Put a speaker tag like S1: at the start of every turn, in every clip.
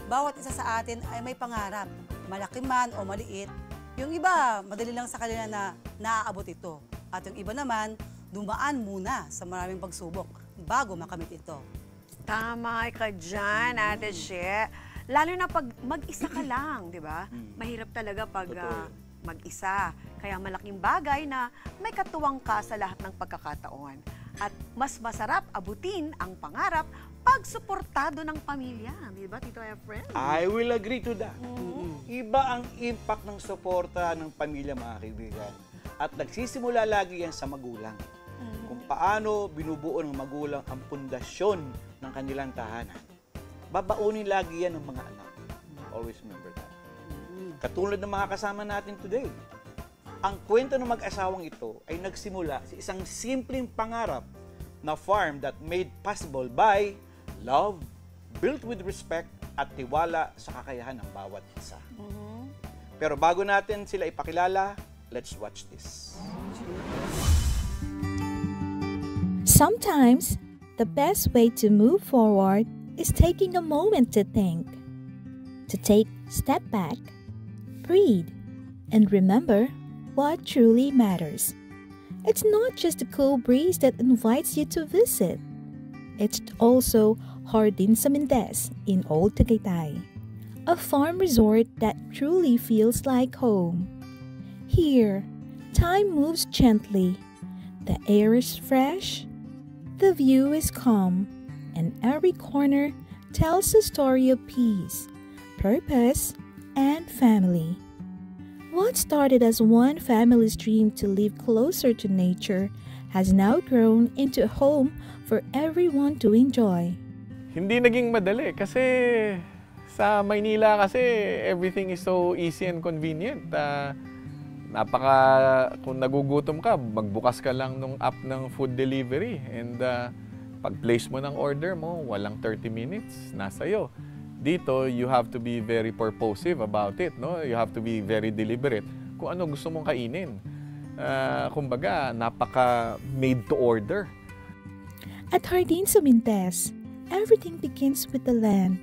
S1: bawat isa sa atin ay may pangarap, malaki man o maliit. Yung iba, madali lang sa kanila na naaabot ito. At yung iba naman, dumaan muna sa maraming pagsubok bago makamit ito.
S2: Tama ka dyan, Ate She. Lalo na pag mag-isa ka lang, di ba? Mahirap talaga pag mag-isa. Kaya malaking bagay na may katuwang ka sa lahat ng pagkakataon. At mas masarap abutin ang pangarap pag suportado ng pamilya. Di ba, Tito Efren?
S3: I will agree to that. Iba ang impact ng suporta ng pamilya, mga kaibigan. At nagsisimula lagi yan sa magulang. Kung paano binubuo ng magulang ang pundasyon ng kanilang tahanan. Babaunin lagi yan ng mga anak. Always remember that. Katulad ng mga kasama natin today. Ang kwento ng mag-asawang ito ay nagsimula sa isang simpleng pangarap na farm that made possible by love, built with respect, at tiwala sa kakayahan ng bawat isa. Pero bago natin sila ipakilala, let's watch this.
S4: Sometimes, the best way to move forward is taking a moment to think, to take a step back, breathe, and remember what truly matters. It's not just a cool breeze that invites you to visit. It's also Jardin Sa Mendez in Old Tagaytay, a farm resort that truly feels like home. Here, time moves gently, the air is fresh, the view is calm, and every corner tells a story of peace, purpose, and family. What started as one family's dream to live closer to nature has now grown into a home for everyone to enjoy.
S5: Hindi naging madali kasi sa Maynila kasi everything is so easy and convenient. Kung nagugutom ka, magbukas ka lang nung app ng food delivery and pag-place mo ng order mo, walang 30 minutes, nasa iyo. Dito, you have to be very purposive about it, no? You have to be very deliberate kung ano gusto mong kainin. Kumbaga, napaka made to order.
S4: At Jardin Sa Mendez, everything begins with the land.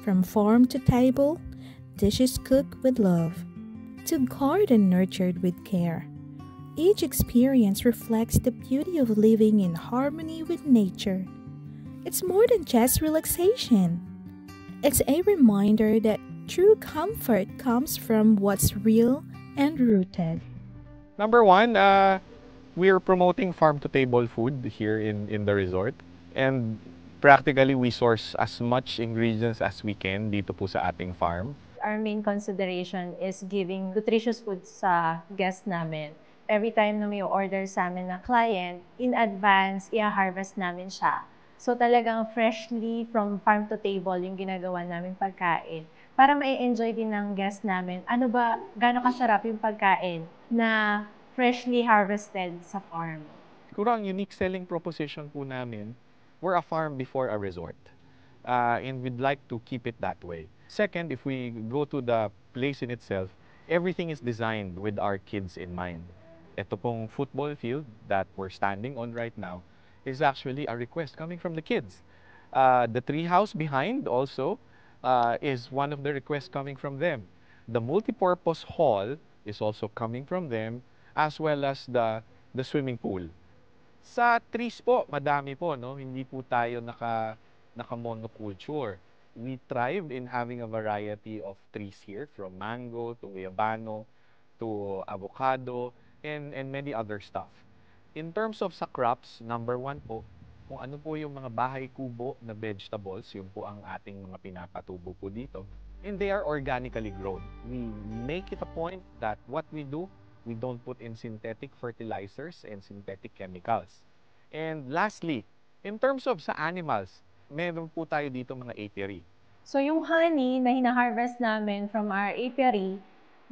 S4: From farm to table, dishes cooked with love, to garden nurtured with care. Each experience reflects the beauty of living in harmony with nature. It's more than just relaxation. It's a reminder that true comfort comes from what's real and rooted.
S5: Number one, we're promoting farm-to-table food here in the resort. And practically, we source as much ingredients as we can dito po sa ating farm.
S6: Our main consideration is giving nutritious food sa guests namin. Every time na may order sa amin na client, in advance, i-harvest namin siya. So talagang freshly from farm to table yung ginagawa namin pagkain. Para ma-enjoy din ng guest namin, ano ba, gaano kasarap yung pagkain na freshly harvested sa farm.
S5: Siguro ang unique selling proposition po namin, we're a farm before a resort. And we'd like to keep it that way. Second, if we go to the place in itself, everything is designed with our kids in mind. Ito pong football field that we're standing on right now is actually a request coming from the kids. The tree house behind also is one of the requests coming from them. The multipurpose hall is also coming from them, as well as the swimming pool. Sa trees po, madami po, no? Hindi po tayo naka-monoculture. We thrive in having a variety of trees here, from mango to guayabano to avocado, and many other stuff. In terms of sa crops, number one po, kung ano po yung mga bahay kubo na vegetables, yun po ang ating mga pinapatubo po dito. And they are organically grown. We make it a point that what we do, we don't put in synthetic fertilizers and synthetic chemicals. And lastly, in terms of sa animals, meron po tayo dito mga apiary.
S6: So yung honey na hina-harvest namin from our apiary,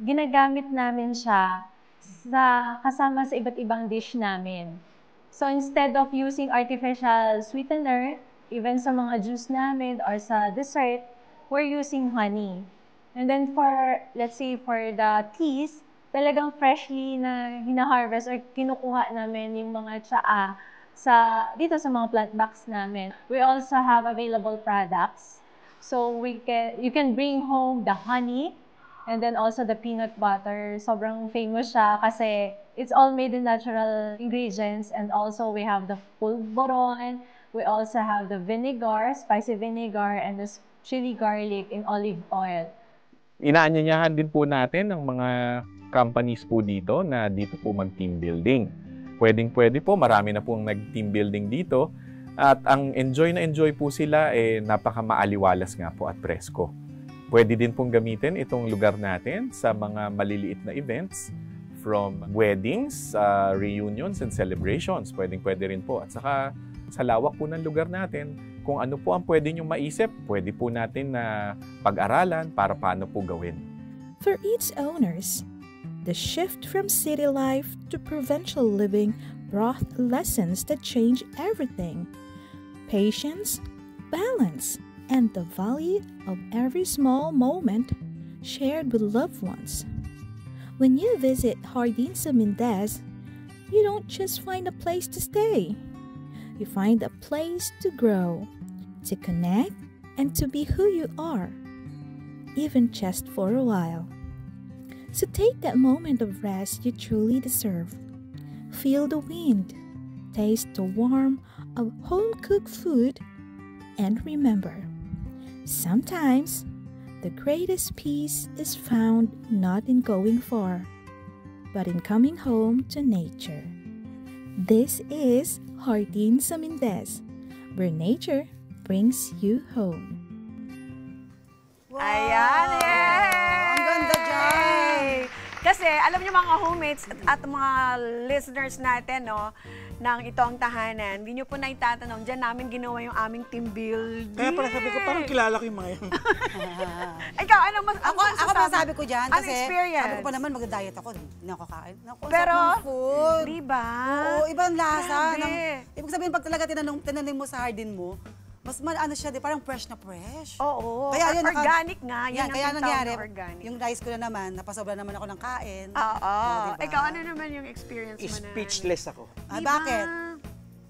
S6: ginagamit namin siya kasama sa iba't ibang dish namin. So instead of using artificial sweetener, even sa mga juice namin or sa dessert, we're using honey. And then let's say for the teas, talagang freshly na hina-harvest or kinukuha namin yung mga tsaa dito sa mga plant box namin. We also have available products. So you can bring home the honey and then also the peanut butter. Sobrang famous siya kasi it's all made in natural ingredients, and also we have the pulboron. We also have the vinegar, spicy vinegar, and the chili garlic in olive oil.
S5: Inaanyayahan din po natin ang mga companies po dito na dito po mag-team building. Pwedeng-pwede po, marami na pong nag-team building dito. At ang enjoy po sila, napaka-maaliwalas nga po at presko. Pwede din pong gamitin itong lugar natin sa mga maliliit na events, from weddings, reunions, and celebrations. Pwedeng-pwede rin po. At saka sa lawak po ng lugar natin, kung ano po ang pwede nyo maisip, pwede po natin na pag-aralan para paano po gawin.
S4: For each owners, the shift from city life to provincial living brought lessons that change everything. Patience, balance, and the value of every small moment shared with loved ones. When you visit Jardín Sa Mendez, you don't just find a place to stay. You find a place to grow, to connect, and to be who you are, even just for a while. So take that moment of rest you truly deserve. Feel the wind, taste the warmth of home-cooked food, and remember, sometimes the greatest peace is found not in going far, but in coming home to nature. This is Jardín Sa Mendez, where nature brings you home.
S1: Wow!
S2: Ayan, yay!
S1: Ang ganda dyan!
S2: Kasi, alam niyo mga homies at mga listeners natin, no, ng Ito Ang Tahanan, hindi niyo po na itatanong, dyan namin ginawa yung aming team building.
S3: Kaya pala sabi ko, parang kilala ko yung mga yun.
S2: Ikaw, ano mas...
S1: Ako masasabi ko dyan
S2: Ano
S1: kasi
S2: experience?
S1: sabi ko pa naman mag-diet ako. Hindi ako kakain. Naku,
S2: Pero,
S1: sarap ng food.
S2: di ba?
S1: Oo, ibang lasa.
S2: Grabe.
S1: Ibig sabihin, pag talaga tinanim mo sa hardin mo, mas ano siya, parang fresh na fresh.
S2: Oo.
S1: Kaya yun,
S2: organic nga. Yan
S1: kaya
S2: ang
S1: nangyari,
S2: tinatawag na organic.
S1: yung rice ko na naman, napasobra naman ako ng kain.
S2: Oo.
S1: diba?
S2: Ikaw, ano naman yung experience mo na?
S3: Speechless ako.
S2: Diba?
S1: Bakit?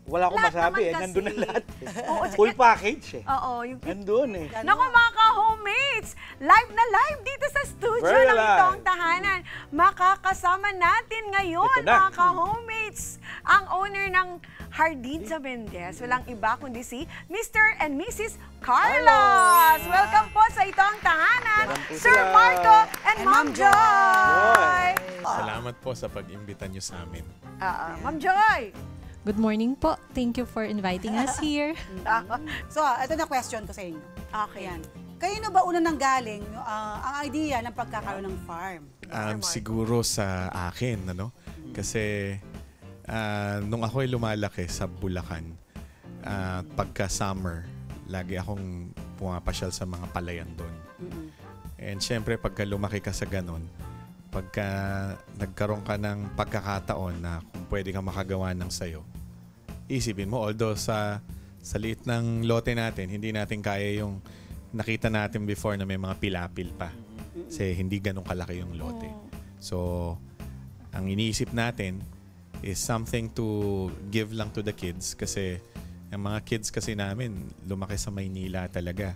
S3: Wala akong
S2: Lahat
S3: masabi
S2: naman
S3: nandun na
S2: kasi.
S3: lahat.
S2: Oo,
S3: Full package
S2: Oo, yung
S3: Nandun
S2: Naku mga ka-homies, live na live dito sa studio
S3: Very
S2: ng
S3: live.
S2: Ito Ang Tahanan. Makakasama natin ngayon
S3: Ito na.
S2: mga ka-homies, ang owner ng Jardín Sa Mendez. Walang iba kundi si Mr. and Mrs. Carlos. Welcome po sa Ito Ang Tahanan,
S3: Welcome po
S2: Sir
S3: sila.
S2: Marco and
S1: And
S2: Ma'am
S1: Ma'am
S2: Joy.
S7: Salamat po sa pag-imbita nyo sa amin.
S2: Ma'am Joy.
S8: Good morning po. Thank you for inviting us here.
S1: So, ito na question ko sa inyo.
S2: Okay.
S1: Ayan. Kayo na ba una nang galing ang idea ng pagkakaroon ng farm?
S7: Siguro sa akin, ano? Kasi nung ako'y lumalaki sa Bulacan, pagka-summer, lagi akong pumapasyal sa mga palayan doon. And syempre, pagka lumaki ka sa ganon, pagka nagkaroon ka ng pagkakataon na kung pwede kang makagawa ng sayo, isipin mo, although sa liit ng lote natin, hindi natin kaya yung nakita natin before na may mga pilapil pa. Kasi hindi ganun kalaki yung lote. So, ang iniisip natin is something to give lang to the kids kasi ang mga kids kasi namin lumaki sa Maynila talaga.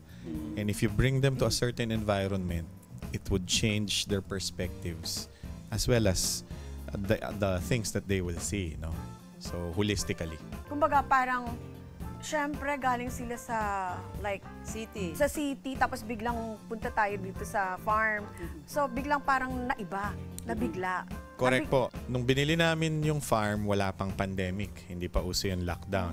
S7: And if you bring them to a certain environment, it would change their perspectives as well as the things that they will see, no? So, holistically.
S2: Kumbaga parang, syempre galing sila sa like
S1: City.
S2: sa city, tapos biglang punta tayo dito sa farm. So, biglang parang naiba, nabigla.
S7: Correct po. Nung binili namin yung farm, wala pang pandemic. Hindi pa uso yung lockdown.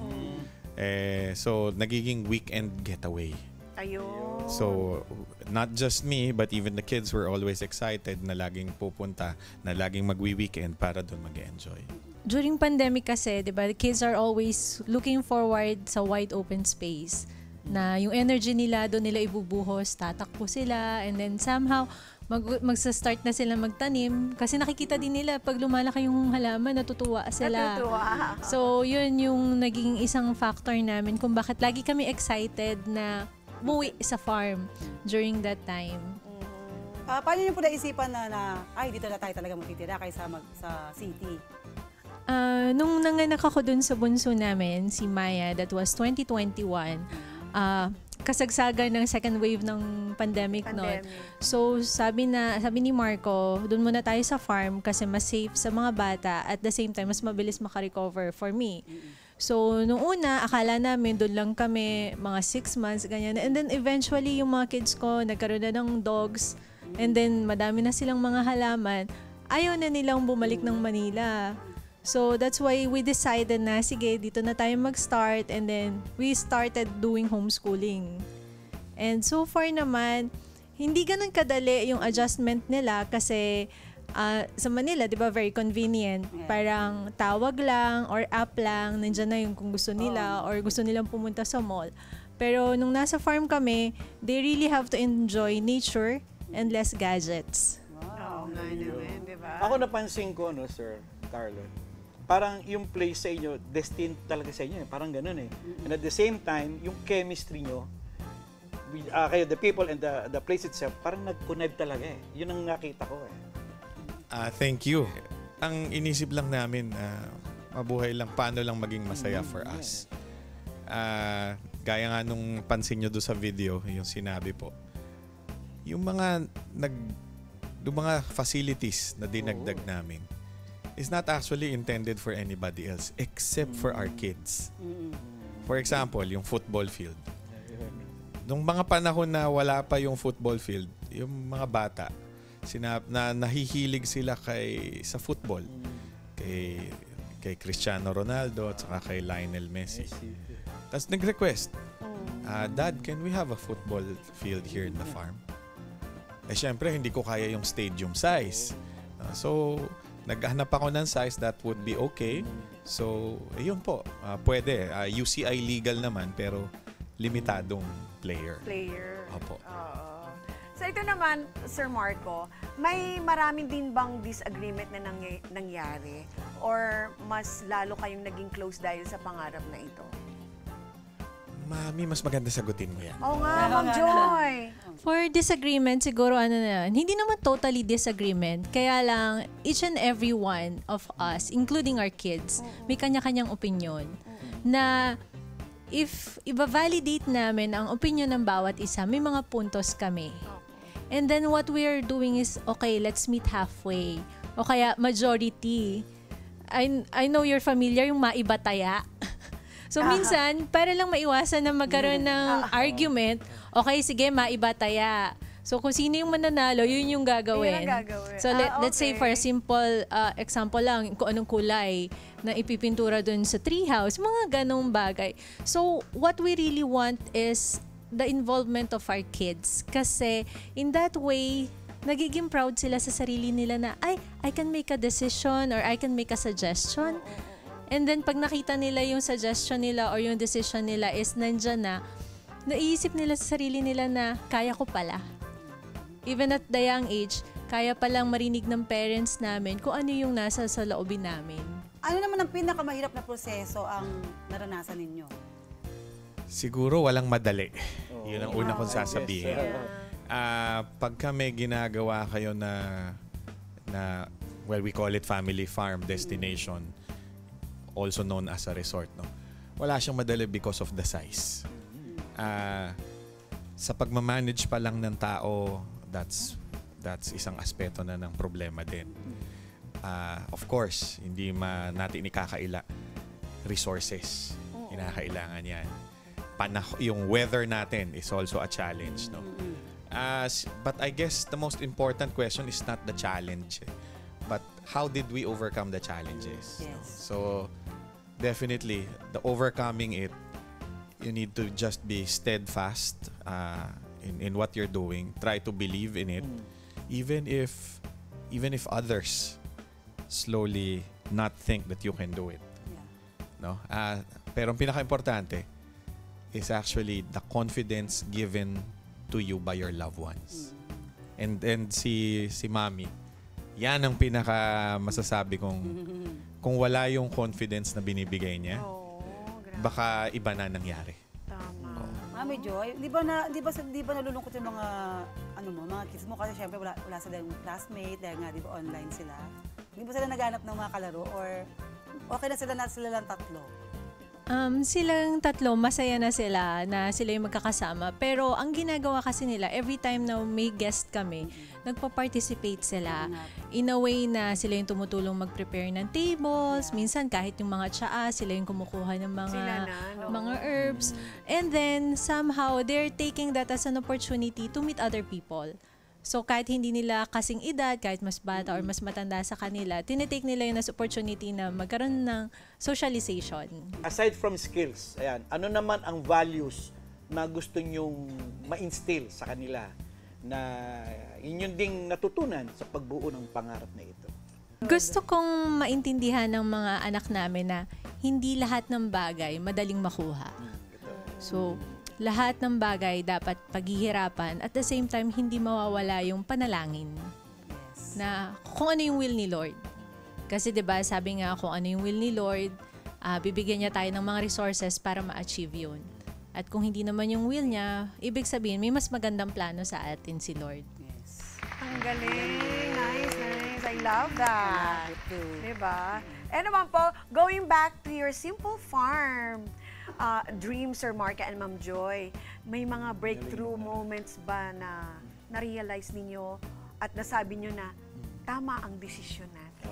S7: So, nagiging weekend getaway.
S2: Ayun.
S7: So, not just me, but even the kids were always excited na laging pupunta, na laging magwi-weekend para doon mag-enjoy.
S8: During pandemic kasi, di ba, the kids are always looking forward sa wide open space. Na yung energy nila, doon nila ibubuhos, tatakbo sila, and then somehow, magsa-start na sila magtanim. Kasi nakikita din nila, pag lumalaki yung halaman, natutuwa sila.
S2: Natutuwa.
S8: So, yun yung naging isang factor namin kung bakit lagi kami excited na umuwi sa farm during that time.
S1: Paano niyo po naisipan na ay, dito na tayo talaga matitira kaysa sa city?
S8: Nung nanganak ako dun sa bunso namin, si Maya, that was 2021, kasagsagan ng second wave ng pandemic noon.
S2: Pandemic.
S8: So sabi ni Marco, doon muna tayo sa farm kasi mas safe sa mga bata, at the same time mas mabilis makarecover for me. So nung una, akala namin doon lang kami mga 6 months ganyan, and then eventually yung mga kids ko nagkaroon na ng dogs, and then madami na silang mga halaman, ayaw na nilang bumalik ng Manila. So that's why we decided na sige, dito na tayo mag-start, and then we started doing homeschooling. And so far naman, hindi ganun kadali yung adjustment nila kasi sa Manila, di ba, very convenient.
S1: Yeah.
S8: Parang tawag lang or app lang, nandyan na yung kung gusto nila or gusto nilang pumunta sa mall. Pero nung nasa farm kami, they really have to enjoy nature and less gadgets.
S2: Oo nga naman, di ba?
S3: Ako napansin ko, no, Sir Carlo, parang yung place sa inyo, destined talaga sa inyo. Parang ganun eh. And at the same time, yung chemistry nyo, kayo, the people and the place itself, parang nag-connect talaga eh. Yun ang nakita ko eh.
S7: Thank you. Ang inisip lang namin, mabuhay lang, paano lang maging masaya for us. Gaya nga nung pansin nyo doon sa video, yung sinabi po, yung mga facilities na dinagdag namin is not actually intended for anybody else except for our kids. For example, yung football field. Nung mga panahon na wala pa yung football field, yung mga bata, nahihilig sila sa football. Kay Cristiano Ronaldo at saka kay Lionel Messi. Tapos nag-request, Dad, can we have a football field here in the farm? Eh syempre, hindi ko kaya yung stadium size. So, naghanap ako ng size that would be okay. So, yun po. Pwede. UCI legal naman, pero limitadong player. Opo.
S2: So ito naman, Sir Marco, may marami din bang disagreement na nangyari? Or mas lalo kayong naging close dahil sa pangarap na ito?
S7: Mami, mas maganda sagutin mo yan.
S2: Oo nga, Ma'am Joy.
S8: For disagreement, siguro hindi naman totally disagreement. Kaya lang, each and every one of us, including our kids, may kanya-kanyang opinion. Na if i-validate namin ang opinion ng bawat isa, may mga puntos kami. And then what we are doing is, okay, let's meet halfway. O kaya majority. I know you're familiar yung maibataya. So minsan, para lang maiwasan na magkaroon ng argument, okay, sige, maibataya. So kung sino yung mananalo, yun yung gagawin. So let's say for a simple example lang, kung anong kulay na ipipintura dun sa treehouse, mga ganong bagay. So what we really want is the involvement of our kids. Kasi in that way, nagiging proud sila sa sarili nila na, I can make a decision or I can make a suggestion. And then pag nakita nila yung suggestion nila or yung decision nila is nandyan na, naiisip nila sa sarili nila na kaya ko pala. Even at the young age, kaya palang marinig ng parents namin kung ano yung nasa sa loobin namin.
S1: Ano naman ang pinakamahirap na proseso ang naranasan ninyo?
S7: Siguro walang madali. Yun ang una kong sasabihin. Pagka may ginagawa kayo na well, we call it family farm destination, also known as a resort, no? Wala siyang madali because of the size. Sa pagmamanage pa lang ng tao, that's isang aspeto na ng problema din. Of course, hindi natin ikakaila resources. Kinakailangan yan. Yung weather natin is also a challenge, no? But I guess the most important question is not the challenge, but how did we overcome the challenges?
S1: Yes.
S7: So definitely, the overcoming it, you need to just be steadfast in what you're doing. Try to believe in it, even if others slowly not think that you can do it. No? Pero ang pinaka-importante is actually the confidence given to you by your loved ones. And si Mami, yan ang pinaka masasabi kong kung wala yung confidence na binibigay niya, baka iba na nangyari.
S2: Tama.
S1: Mami Joy, di ba nalulungkot yung mga kids mo kasi syempre wala sila yung classmate dahil nga di ba online sila. Hindi ba sila naghanap ng mga kalaro or okay na sila lang tatlo?
S8: Silang tatlo, masaya na sila yung magkakasama. Pero ang ginagawa kasi nila, every time na may guest kami, nagpa-participate sila. In a way na sila yung tumutulong mag-prepare ng tables. Minsan kahit yung mga tsaa, sila yung kumukuha ng mga herbs. And then somehow, they're taking that as an opportunity to meet other people. So kahit hindi nila kasing edad, kahit mas bata or mas matanda sa kanila, tinitake nila yun as opportunity na magkaroon ng socialization.
S3: Aside from skills, ayan, ano naman ang values na gusto nyong ma-instill sa kanila na inyong ding natutunan sa pagbuo ng pangarap na ito?
S8: Gusto kong maintindihan ng mga anak namin na hindi lahat ng bagay madaling makuha. So, lahat ng bagay dapat paghihirapan at the same time hindi mawawala yung panalangin na kung ano yung will ni Lord. Kasi 'di ba sabi nga kung ano yung will ni Lord, bibigyan niya tayo ng mga resources para ma-achieve yun. At kung hindi naman yung will niya, ibig sabihin may mas magandang plano sa atin si Lord.
S2: Ang galing. Nice. I love that. Diba? And naman po, going back to your simple farm, dreams, Sir Mark and Ma'am Joy, may mga breakthrough moments ba na na-realize ninyo at nasabi nyo na tama ang desisyon natin?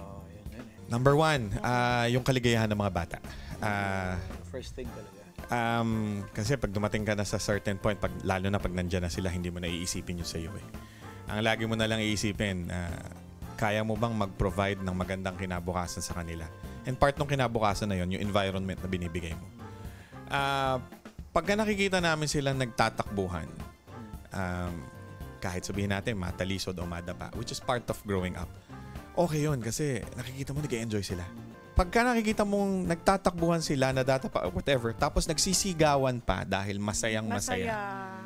S7: Number 1, yung kaligayahan ng mga bata.
S3: First thing talaga.
S7: Kasi pag dumating ka na sa certain point, lalo na pag nandyan na sila, hindi mo na iisipin yun sa iyo. Ang lagi mo na lang iisipin, kaya mo bang mag-provide ng magandang kinabukasan sa kanila? And part ng kinabukasan na yun, yung environment na binibigay mo. Pagka nakikita namin silang nagtatakbuhan, kahit sabihin natin matalisod o madapa, which is part of growing up, okay yun kasi nakikita mo nag-enjoy sila. Pagka nakikita mong nagtatakbuhan sila, nadatapa, whatever, tapos nagsisigawan pa dahil masayang-masaya.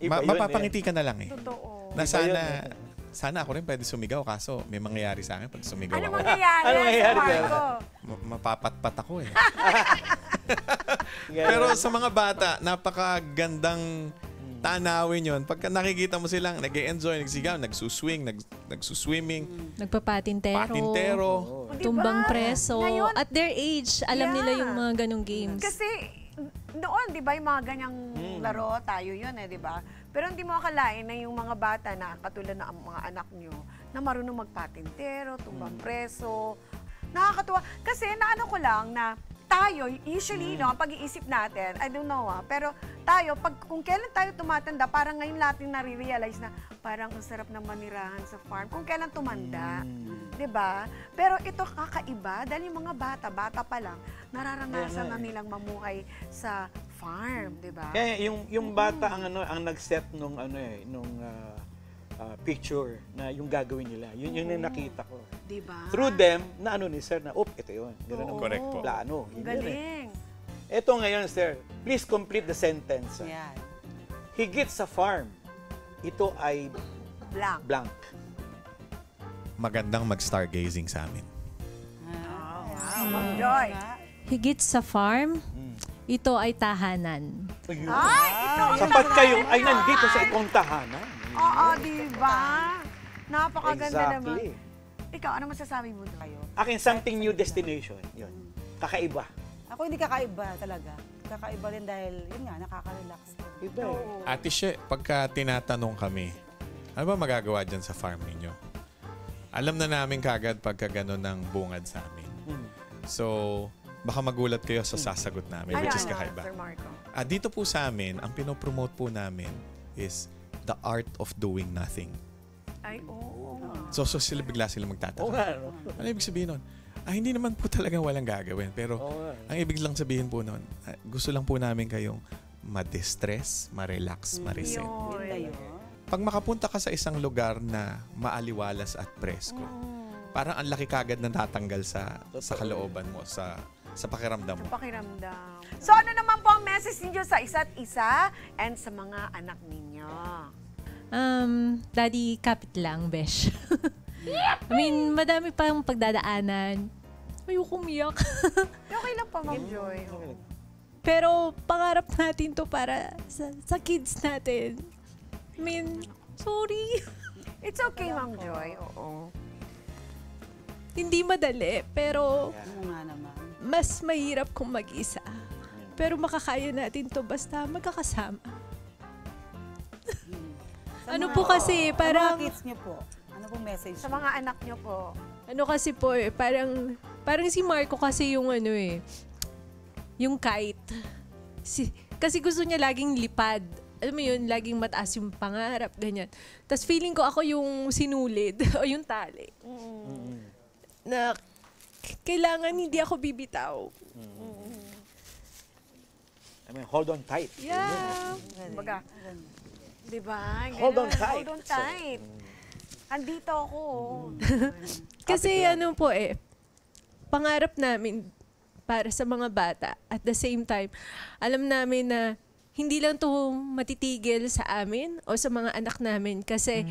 S7: Mapapangiti ka na lang eh.
S2: Totoo.
S7: Na sana ako rin pwede sumigaw kaso may mangyayari sa akin pag sumigaw
S2: Ano
S7: ako.
S2: mangyayari, Marco?
S7: Mapapatpat ako eh. Pero sa mga bata, napakagandang tanawin yun. Pagka nakikita mo silang nag-e-enjoy, nagsigaw, nagsuswing, nagsuswimming,
S8: Patintero, tumbang preso.
S2: Ngayon,
S8: at their age, alam nila yung mga ganong games.
S2: Kasi noon, di ba, yung mga ganyang laro, tayo yun di ba? Pero hindi mo akalain na yung mga bata na katulad ng mga anak nyo na marunong magpatintero, tumbang preso. Nakakatuwa. Kasi naano ko lang na tayo, usually, no, ang pag-iisip natin, I don't know pero tayo, kung kailan tayo tumatanda, parang ngayon natin nare-realize na parang ang sarap ng manirahan sa farm. Kung kailan tumanda, di ba? Pero ito kakaiba, dahil yung mga bata pa lang, nararanasan na nilang mamuhay sa farm, di ba?
S3: Kaya yung bata ang nag-set nung picture na yung gagawin nila. Yun yung nakita ko.
S2: Diba?
S3: Through them, na ni Sir na, ito yun. Ganun ang
S7: Correct po.
S3: plano.
S2: Galing.
S3: Ito ngayon, Sir, please complete the sentence.
S1: Yan.
S3: Higit sa farm, ito ay
S2: Blank.
S3: blank.
S7: Magandang mag-stargazing sa amin.
S2: Ma'am Joy.
S8: Higit sa farm, ito ay tahanan.
S3: Ayun.
S2: Ay, ito yung
S3: Sapat kayo ay nandito sa itong tahanan.
S2: Oo, di ba? Napakaganda
S3: Exactly.
S2: naman. Ikaw, ano masasabi mo kayo?
S3: Akin, something new destination. Yun. Kakaiba.
S1: Ako hindi kakaiba talaga. Kakaiba rin dahil, yun nga, nakaka-relax.
S3: Iba eh.
S7: Ate She, pagka tinatanong kami, ano ba magagawa dyan sa farm ninyo? Alam na namin kagad pagka gano'n ng bungad sa amin. So, baka magulat kayo sa sasagot namin, which is kakaiba.
S2: Sir Marco?
S7: Dito po sa amin, ang pinopromote po namin is the art of doing nothing.
S2: Ay, oo.
S7: So sila bigla sila magtataka.
S3: Oo nga, no?
S7: Ano ibig sabihin nun? Hindi naman po talagang walang gagawin. Pero ang ibig lang sabihin po nun, gusto lang po namin kayong ma-distress, ma-relax, ma-reset.
S2: Yun.
S7: Pag makapunta ka sa isang lugar na maaliwalas at presko, parang ang laki kagad na tatanggal sa kalooban mo, sa pakiramdam mo.
S2: Pakiramdam. So ano naman po ang message ninyo sa isa't isa and sa mga anak ninyo?
S8: Daddy, kapit lang, besh. I mean, madami pang pagdadaanan. Ayoko umiyak.
S2: Okay lang po, Ma'am Joy.
S8: Pero pangarap natin to para sa kids natin. I mean, sorry.
S2: It's okay, Ma'am Joy. Oo.
S8: Hindi madali, pero
S1: Ano nga naman.
S8: mas mahirap kung mag-isa. Pero makakaya natin to basta magkakasama. Ano po kasi,
S1: Sa
S8: parang,
S1: mga kids niyo po, ano pong message?
S2: Sa mga anak nyo po.
S8: ano kasi po parang si Marco kasi yung ano yung kite. Kasi gusto niya laging lipad. Alam mo yun, laging mataas yung pangarap, ganyan. Tapos feeling ko ako yung sinulid o yung tali. Na kailangan hindi ako bibitaw.
S3: I mean, hold on tight.
S2: Yeah. Baga, di ba?
S3: Hold on tight.
S2: Hold on tight. Andito ako.
S8: Kasi ano po pangarap namin para sa mga bata. At the same time, alam namin na hindi lang to matitigil sa amin o sa mga anak namin. Kasi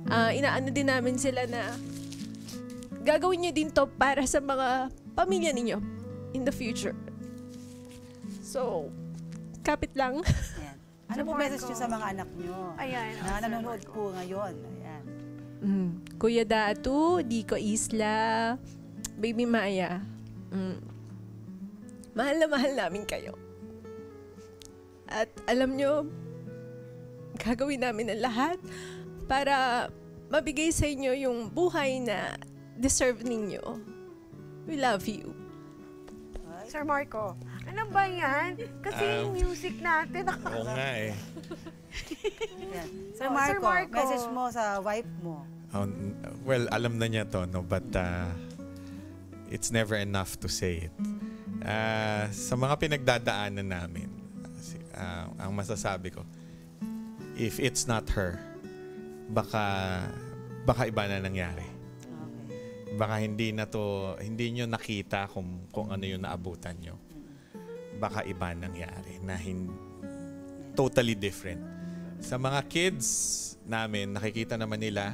S8: inaano din namin sila na gagawin niyo din to para sa mga pamilya ninyo in the future. So, kapit lang.
S1: Ayan. Ano po message niyo sa mga anak niyo?
S2: Ayan.
S1: Na nanonood po ngayon. Ayan.
S8: Kuya Datu, Dico Isla, Baby Maya, mahal na mahal namin kayo. At alam nyo, gagawin namin ang lahat para mabigay sa inyo yung buhay na deserve ninyo. We love you.
S2: Sir Marco, ano ba yan? Kasi yung music natin.
S7: Oo nga eh.
S1: Ayan. Sir
S2: Oh,
S1: Marco,
S2: Sir Marco.
S1: message mo sa wife mo.
S7: Well, alam na niya to, no? But it's never enough to say it. Sa mga pinagdadaanan namin, ang masasabi ko, if it's not her, baka iba na nangyari.
S1: Okay.
S7: Baka hindi nyo nakita kung ano yung naabutan nyo. Baka iba nangyari na totally different. Sa mga kids namin, nakikita naman nila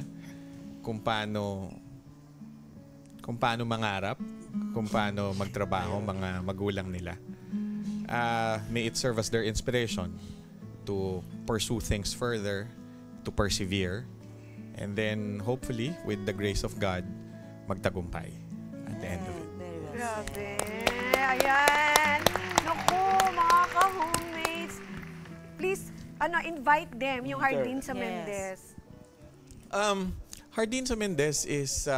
S7: kung paano mangarap, kung paano magtrabaho mga magulang nila. May it serve as their inspiration to pursue things further, to persevere, and then hopefully, with the grace of God, magtagumpay at the end of it.
S1: Very well.
S2: Grabe. Ayan. Naku, mga ka-homemates. Please, invite them, yung Hardin sa
S1: Yes.
S2: Mendez.
S7: Hardin sa Mendez is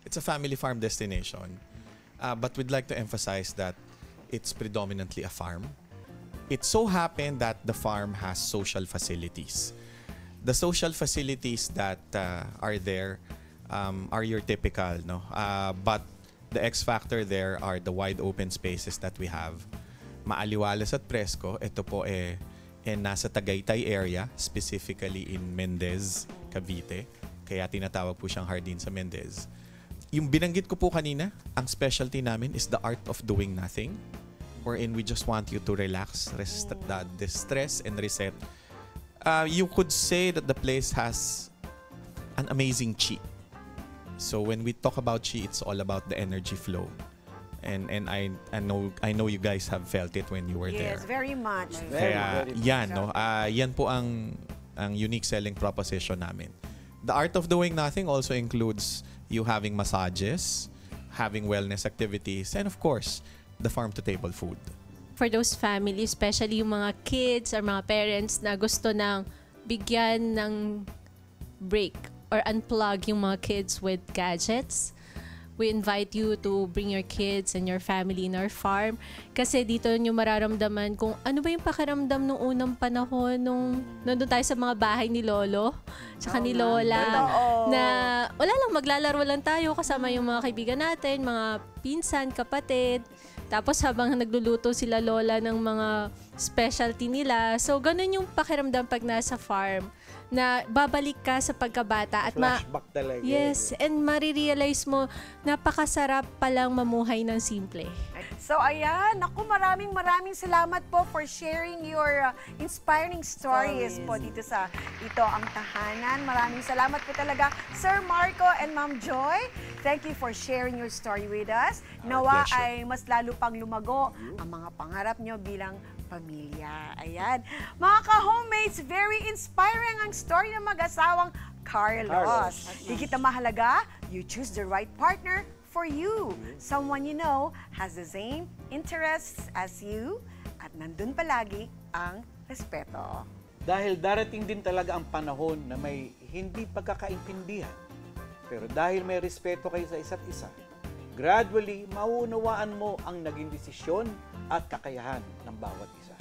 S7: it's a family farm destination, but we'd like to emphasize that it's predominantly a farm. It so happened that the farm has social facilities. The social facilities that are there are your typical, no? But the X factor there are the wide open spaces that we have. Maaliwalas at presko. Ito po nasa Tagaytay area, specifically in Mendez, Cavite. Kaya tinatawag po siyang Hardin sa Mendez. Yung binanggit ko po kanina, ang specialty namin is the art of doing nothing, wherein we just want you to relax, distress, and reset. You could say that the place has an amazing chi. So when we talk chi, it's all about the energy flow. And I know you guys have felt it when you were there.
S2: Yes, very much.
S7: Kaya
S3: very
S7: yan, no? Yan po ang unique selling proposition namin. The art of doing nothing also includes you having massages, having wellness activities, and of course, the farm-to-table food.
S8: For those families, especially yung mga kids or mga parents na gusto nang bigyan ng break or unplug yung mga kids with gadgets, we invite you to bring your kids and your family in our farm. Kasi dito nyo mararamdaman kung ano ba yung pakiramdam nung unang panahon nung nandun tayo sa mga bahay ni Lolo tsaka ni Lola. Na wala lang, maglalaro lang tayo kasama yung mga kaibigan natin, mga pinsan, kapatid. Tapos habang nagluluto sila Lola ng mga specialty nila. So, ganun yung pakiramdam pag nasa farm. Na babalik ka sa pagkabata at
S3: Flashback talaga.
S8: yes, and marirealize mo napakasarap palang mamuhay ng simple.
S2: So ayan, naku, maraming salamat po for sharing your inspiring stories po dito sa Ito Ang Tahanan. Maraming salamat po talaga, Sir Marco and Ma'am Joy. Thank you for sharing your story with us. Nawa
S7: pleasure.
S2: ay mas lalo pang lumago ang mga pangarap nyo bilang pamilya. Ayan. Mga ka-homemates, very inspiring ang story ng mag-asawang Carlos. Higit na mahalaga, you choose the right partner for you. Someone you know has the same interests as you at nandun palagi ang respeto.
S3: Dahil darating din talaga ang panahon na may hindi pagkakaintindihan. Pero dahil may respeto kayo sa isa't isa, gradually mauunawaan mo ang naging desisyon at kakayahan ng bawat isa.